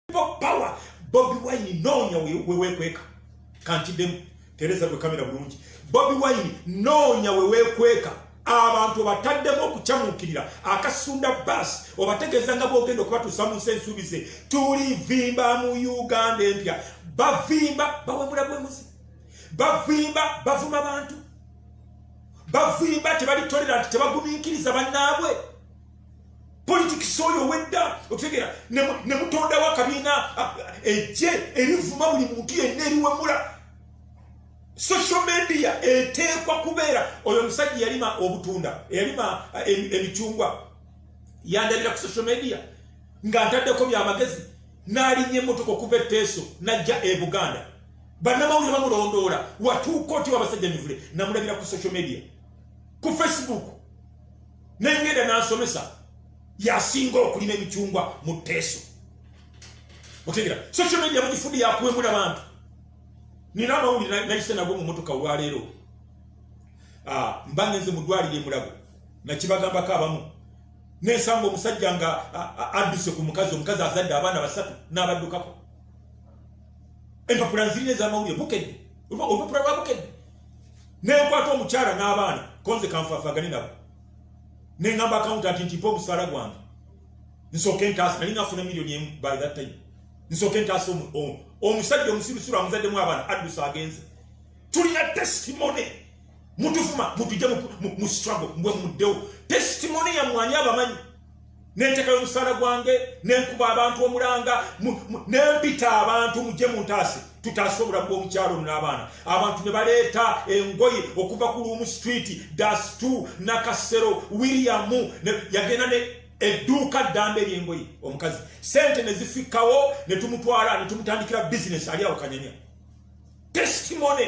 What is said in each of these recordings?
people power. Bobby Wine nonya wewekweka kanti dem Teresa do kamera bulungi. Bobby Wine nonya wewekweka abantu bataddemo okukyamukirira akasunda bus obategezanga bogendo kwatu samu sensubize tuli vimba mu Uganda empya bavimba bawemula bwemuzi bavimba bavuma abantu bavimba tebali tolerant tebagumikiriza bannaabwe politics oyo wedda okutegera ne mutonda wa kabina eje erivuma buli muntu yenna eriwemula social media etekwa kubeera oyo musajja yalima obutunda yalima emichungwa yandabira ku social media nga ntaddeko byamagezi nalinye motoka okuva Teso najja e Buganda bannamawulire bamulondoola watuuka oti wabasajja mivule namulabira ku social media ku Facebook nengenda nansomesa yasinga okulima emichungwa mu Teso otegera social media mugifudi yakuwemula bantu nina amawulire nayise nagwo mu motoka olwaleero mbangenze mu ddwaliro Mulago nakibagambako abamu nesanga omusajja nga adduse ku omukazi azadde abaana basatu n'abaddukako empapula nzirine ez'amawulire bukedde olupapula lwa bukedde nenkwata omukyala n'abaana konze kanfaafagane nabo nengamba accountant nti mpa omusaala gwange nsooke ntaasa nali ngafuna $1 million by that time nsooke ntaasa omusajja omusirusuru amuzaddemu abaana addusa agenze tulina testimony mutuvuma mutujja mu struggle mbwe muddewo testimony ya mwanya abamanyi nentekayo omusaala gwange nenkuba abantu omulanga nempita abantu mujje mu ntaase tutaase obulamu bw'omukyalo n'abaana abantu ne baleeta engoye okuva ku Luumu Street Das 2 Nakasero William yagenda ne edduuka ddamba ery'engoye omukazi sente ne zifikawo ne tumutwala ne tumutandikira business ali awo Kanyanya testimony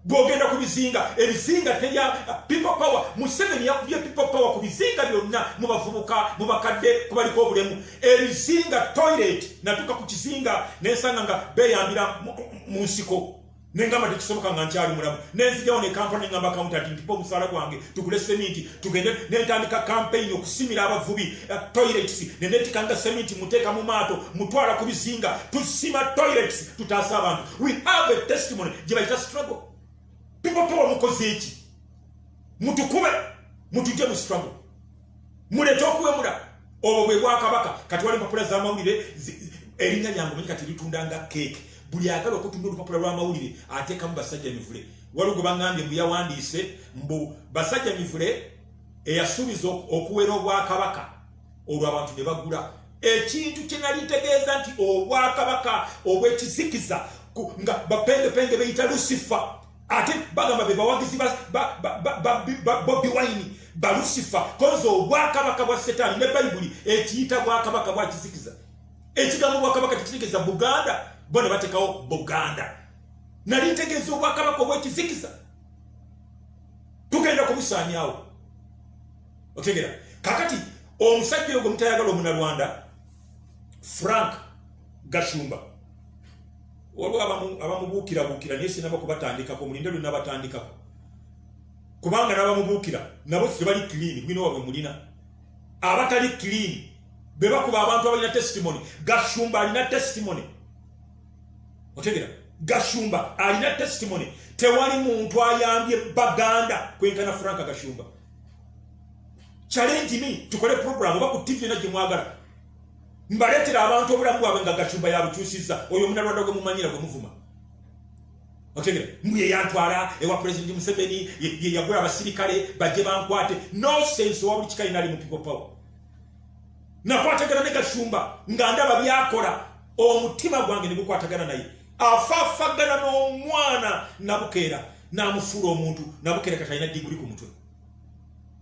bwogenda ku bizinga ebizinga terya people power Museveni yakubye people power ku bizinga byonna mu bavubuka mu bakadde kubaliko obulemu ebizinga toilet natuka ku kizinga nensanga nga beyambira mu nsiko nengamba tekisoboka nga nkyali mulamu nenzijjawo ne kampani ngamba accountant nti omusaala gwange tugule sementi tugende nentandika campaign okusimira abavubi toilets nenetikanga sementi muteeka mu maato mutwala ku bizinga tusima toilets tutaasa abantu we have a testimony gye bayita struggle people power mukoze eki mutukube mutujje mu struggle muleta okuwemula obwo bwe bwakabaka kati wali mpapula z'amawulire erinnya lyange manyi kati litundanga cake buli agala okutunda olupapula lw'amawulire ateekamu basajja mivule waliwo gwe bangambye mbu yawandiise mbu basajja mivule eyasuubiza okuwera obwakabaka olwo abantu ne bagula ekintu kye nali ntegeeza nti obwakabaka obw'ekizikiza nga bapengepenge beyita Lucifer ate bagamba be bawagizi Bobby Wine ba Lucifer kozo obwakabaka bwa Setaani ne Bayibuli ekiyita bwakabaka bwa kizikiza ekigambo bwakabaka kizikiza Buganda bona batekawo Buganda nali ntegeeza obwakabaka obw'ekizikiza tugenda kubusaanyawo otegera kakati omusajja oyo mutayagala omunalwanda Frank Gashumba waliwo abamubuukira naye sinaba kubatandikako mulinde lwe nabatandikako kubanga n'abamubuukira nabo tebali clean bwino wabwe mulina abatali clean be bakuba abantu abalina testimony Gashumba alina testimony otegera Gashumba alina testimony tewali muntu ayambye Baganda kwenkana Frank Gashumba challenge me tukole program oba ku TV na jimwagala mbaletera abantu obulamu bwabwe nga Gashumba yabukyusiza oyo munalwanda gwe mumanyira gwe muvuma otegera mbuye yantwala ewa President Museveni yagula abasirikale bajje bankwate no sense wa buli kikayi nali mu people power nakwatagana ne Gashumba nga ndaba byakola omutima gwange ne gukwatagana naye afafagana n'omwana nabukeera namufuula omuntu nabukeera katalina diguli ku mutwe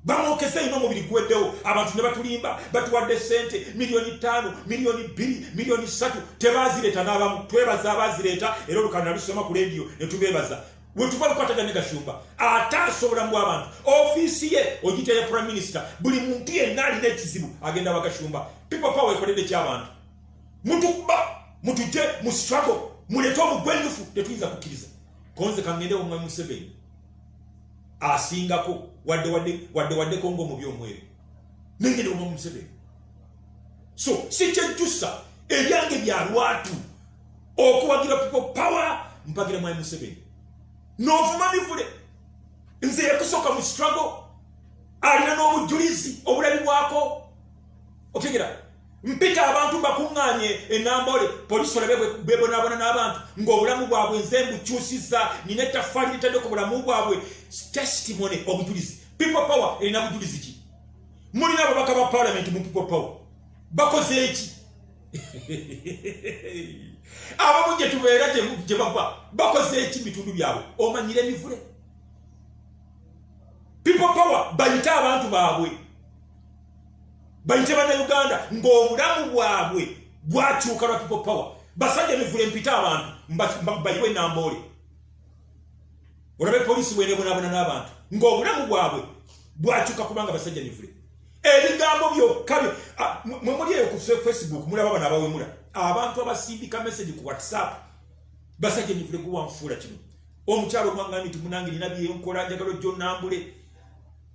bamwokeza ino mubiri gweddewo abantu ne batulimba batuwadde sente $5 million, $2 million, $3 tebazireeta n'abamu twebaza abazireeta era olukana nalusoma ku leediyo ne tubeebaza we tuba lukwatagana ne Gashumba ate asobola mu abantu ofiisi ye ogiyita ya Prime Minister buli muntu yenna alina ekizibu agenda wa Gashumba people power ekoledde ky'abantu mutukuba mutujje mu struggle mulete omugwenyufu tetuyinza kukkiriza konze kangende omwami Museveni asingako wadde kongo mu byomweru nengende omwami Museveni so si kyejjusa ebyange bya lwatu okuwagira people power mpagira mwa Museveni novuma mivule nze yakusoka mu struggle alina n'obujulizi obulabi bwako okigera mpita abantu bakunganye enambole polisi bebonabona n'abantu ng'obulamu bwabwe nze mbukyusiza nina ettaffaali litadde ku bulamu bwabwe testimony obujulizi people power erina bujulizi ki mulina ababaka ba parliament mu people power bakoze eki abamu gye tubeera gye bava bakoze eki bitundu byabwe omanyire emivule people power bayita abantu baabwe bayite bannayuganda ng'obulamu bwabwe bwakyuka lwa people power basajja mivule mpita abantu bayiwe nambole olabe polisi bwenebonabona n'abantu ng'obulamu bwabwe bwakyuka kubanga basajja mivule ebigambo byokka muli eyo ku Facebook mulaba bano abawemula abantu abasindika message ku WhatsApp basajja mivule guwanfuula kino omukyalo omwangambye nti munange nina byenkola njagala jjo nambule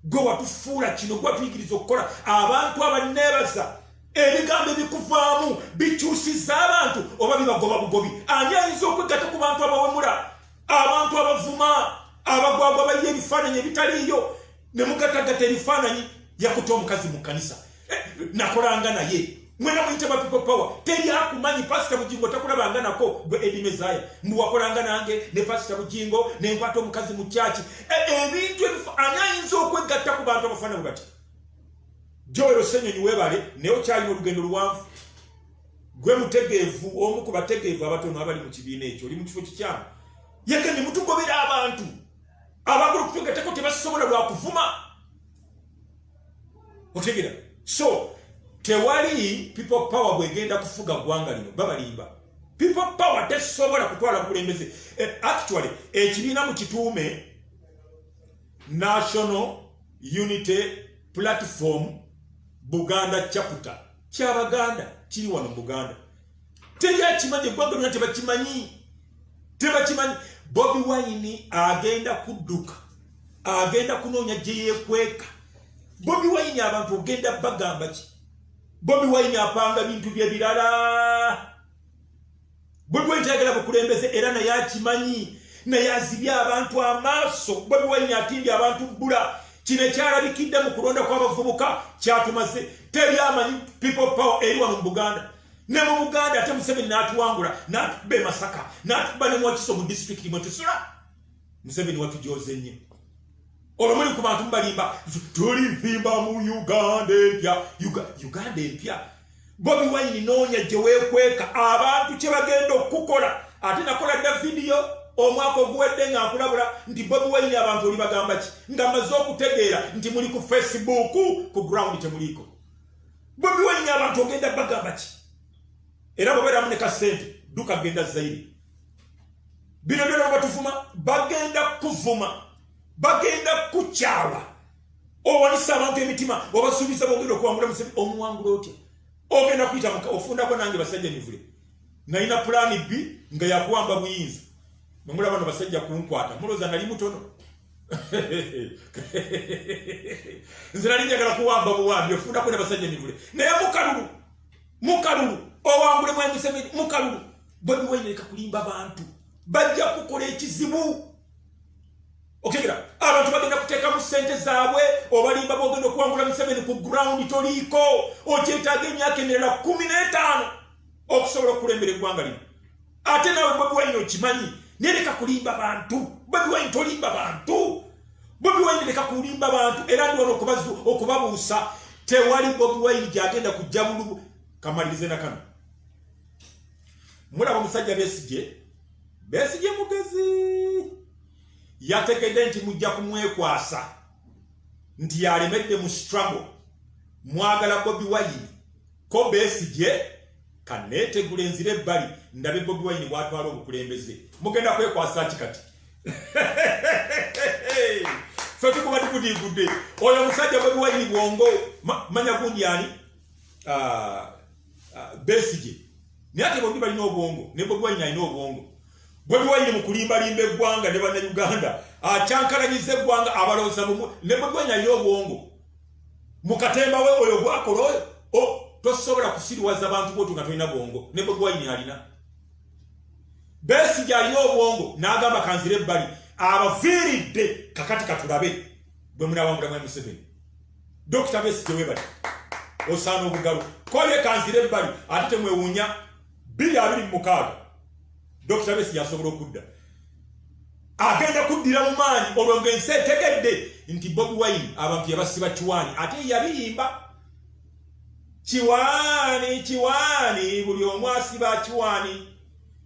gwe watufuula kino gwe watuyigiriza okukola abantu abaneebaza ebigambo ebikuvaamu bikyusiza abantu oba bibagoba bugobi ani ayinza okwegatta ku bantu abawemula abantu abavuma abagwagwa bayiye ebifaananyi ebitaliiyo ne mugattagatta ebifaananyi yakuta omukazi mu kkanisa nakolanga naye mwena muyite ba people power teri akumanyi pasita Bugingo takulabanga nako gwe Eddie Mezaya mbu wakolanga nange ne pasita Bugingo ne nkwata omukazi mu kyaki ebintu ani ayinza okwegatta ku bantu abafaanana bwe bati Joel Osenyonyi webale naye okyalina olugendo luwanvu gwe mutegeevu omu ku bategeevu abatono abali mu kibiina ekyo oli mu kifo kikyamu yegende mutugobera abantu abagula okutwegattako tebasobola lwakuvuma otegera so tewali people power bwegenda kufuga gwanga lino babalimba people power tesobola kutwala kulembeze actually ekibiina mu kituume National Unity Platform Buganda chapter kyabaganda kiri wano Buganda teri akimanyi gwanga lino tebakimanyi Bobi Wine agenda kudduka agenda kunoonya gye yeekweka Bobi Wine abantu ogenda bagamba ki Bobi Wine apanga bintu bye birala Bobi Wine tayagala bukulembeze era naye akimanyi naye azibya abantu amaaso Bobi Wine atindya abantu bbula kino kyalabikidde mu kulonda kw'abavubuka kyatumaze teri amanyi people power eri wano mu Buganda ne mu Buganda ate Museveni n'atuwangula n'atukuba e Masaka n'atukuba ne Mwakiso mu district mwe tusula Museveni watujoze nnyo olomuli ku bantu mbalimba tuli mpimba mu Uganda empya Uganda empya Bobi Wine noonya gye weekweka abantu kye bagenda okukola ate nakola dda video omwaka oguwedde nga nkulabula nti Bobi Wine abantu oli bagamba ki nga maze okutegeera nti muli ku Facebook ku ground temuliko Bobi Wine abantu ogenda bagamba ki era bobeeramu ne kasente duka genda zaidi bino byonna batuvuma bagenda kuvuma bagenda kukyala owanisa abantu emitima obasuubiza bongera okuwangula Museveni omuwangula otya ogenda kuyita ofundako nange basajja mivule nalina pulaani B nga yakuwamba buyinza nomula bano basajja kunkwata muloza nali mutono nze nali njagala kuwamba buwambi ofundako ne basajja mivule naye mukalulu owangule mwa Museveni mukalulu Bobi Wine leka kulimba bantu bajja kukola ekizibu okegera abantu bagenda kuteeka mu ssente zaabwe obalimba bogenda okuwangula Museveni ku ground toliiko okyetaaga emyaka emirala 15 okusobola okulembera eggwanga lino ate nawe Bobi Wine okimanyi nereka kulimba bantu Bobi Wine tolimba bantu Bobi Wine leka kulimba bantu era ndi wano okubabuusa tewali Bobi Wine gyagenda kujja mulubu kamalirize na kano mulaba musajja Besigye mugezi yatekedde nti mujja kumwekwasa nti yalemedde mu struggle mwagala Bobi Wine ko Besigye kaneetegula enzira ebbali ndabe Bobi Wine bwatwala obukulembeze mugenda kwekwasa kikati fe tukuba tukudigudde oyo musajja Bobi Wine bwongo manya gundi yani Besigye naye ate bombi balina obwongo ne Bobi Wine alina obwongo Bobi Wine mu kulimbalimba eggwanga ne bannayuganda akyankalanyiza eggwanga abalowooza bumu ne Bobi Wine alina obwongo mu katemba we oyo gwakola oyo tosobola kusiriwaza abantu botu nga tolina bwongo ne Bobi Wine alina Besigye alina obwongo n'agamba kanzire ebbali abaviiridde kakati katulabe bwe munawangula mwe Museveni Dr. Besigye webali osaana obugalo koye kanzire ebbali ate temwewuunya 2026 Dr. Besigye asobola okudda agenda kuddira mu maanyi olwo ng'ensi etegedde nti Bobi Wine abantu yabasiba Kiwaani ate yabiyimba Kiwaani buli omu asiba Kiwaani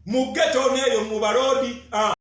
mu ghetto n'eyo mu balodi